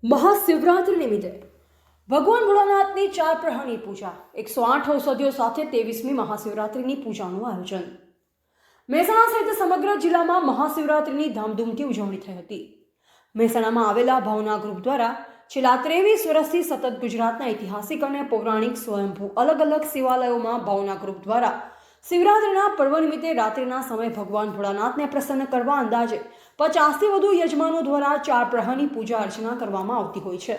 મહાશિવરાત્રિ નિમિત્તે ભગવાન ભોળાનાથની 4 પ્રહરની પૂજા 108 ઔષધિઓ સાથે 23મી મહાશિવરાત્રિની પૂજાનું આયોજન। મહેસાણા સહિત સમગ્ર જિલ્લામાં મહાશિવરાત્રિની ધામધૂમથી ઉજવણી થઈ હતી। મહેસાણામાં આવેલા ભાવના ગ્રુપ દ્વારા છેલ્લા 23 વર્ષથી સતત ગુજરાતના ઐતિહાસિક અને પૌરાણિક સ્વયંભૂ અલગ અલગ શિવાલયોમાં ભાવના ગ્રુપ દ્વારા શિવરાત્રિના પર્વ નિમિત્તે રાત્રિના સમયે ભગવાન ભોળાનાથને પ્રસન્ન કરવા અંદાજે 50થી વધુ યજમાનો દ્વારા 4 પ્રહરની પૂજા અર્ચના કરવામાં આવતી હોય છે।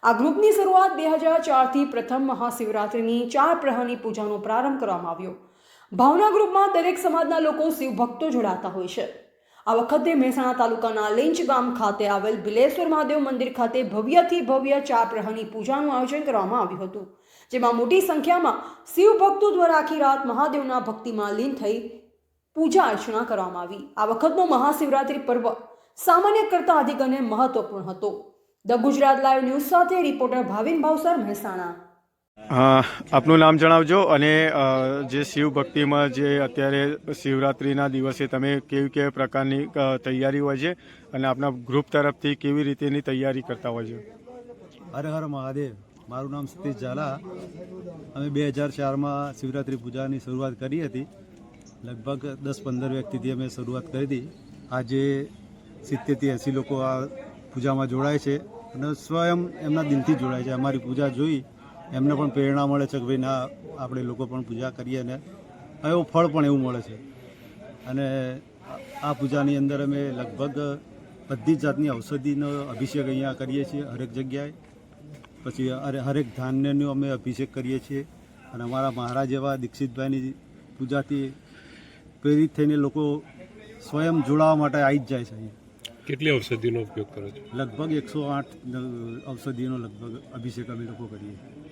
આ ગ્રુપની શરૂઆત 2004થી પ્રથમ મહાશિવરાત્રિની 4 પ્રહરની પૂજાનો પ્રારંભ કરવામાં આવ્યો। ભાવના ગ્રુપમાં દરેક સમાજના લોકો શિવ ભક્તો જોડાતા હોય છે। આ વખતે મહેસાણા તાલુકાના લીંચ ગામ ખાતે આવેલ બિલેશ્વર મહાદેવ મંદિર ખાતે ભવ્યથી ભવ્ય 4 પ્રહરની પૂજાનું આયોજન કરવામાં આવ્યું હતું, જેમાં મોટી સંખ્યામાં શિવ ભક્તો દ્વારા આખી રાત મહાદેવના ભક્તિમાં લીન થઈ પૂજા અર્ચના કરવામાં આવી। આ વખતનો મહાશિવરાત્રિ પર્વ સામાન્ય કરતાં અધિક અને મહત્વપૂર્ણ હતો। ધ ગુજરાત લાઈવ ન્યૂઝ સાથે રિપોર્ટર ભાવિન ભાવસર, મહેસાણા। આપનું નામ જણાવજો અને જે શિવ ભક્તિમાં જે અત્યારે શિવરાત્રિના દિવસે તમે કેવી પ્રકારની તૈયારી હોય છે અને આપના ગ્રુપ તરફથી કેવી રીતેની તૈયારી કરતા હોય છે? હર હર મહાદેવ। મારું નામ સતીશ ઝાલા। અમે 2004માં શિવરાત્રિ પૂજાની શરૂઆત કરી હતી। લગભગ 10-15 વ્યક્તિથી અમે શરૂઆત કરી હતી। આજે 70થી 80 લોકો આ પૂજામાં જોડાય છે અને સ્વયં એમના દિલથી જોડાય છે। અમારી પૂજા જોઈ એમને પણ પ્રેરણા મળે છે કે ભાઈ ના, આપણે લોકો પણ પૂજા કરીએ અને એવું ફળ પણ એવું મળે છે। અને આ પૂજાની અંદર અમે લગભગ બધી જ જાતની ઔષધિનો અભિષેક અહીંયા કરીએ છીએ હરેક જગ્યાએ। પછી હરેક ધાન્યનો અમે અભિષેક કરીએ છીએ અને અમારા મહારાજ એવા દીક્ષિતભાઈની પૂજાથી પ્રેરિત થઈને લોકો સ્વયં જોડાવા માટે આવી જ જાય છે અહીંયા। કેટલી ઔષધિનો ઉપયોગ કરો છો? લગભગ 108 ઔષધિનો લગભગ અભિષેક અમે લોકો કરીએ છીએ।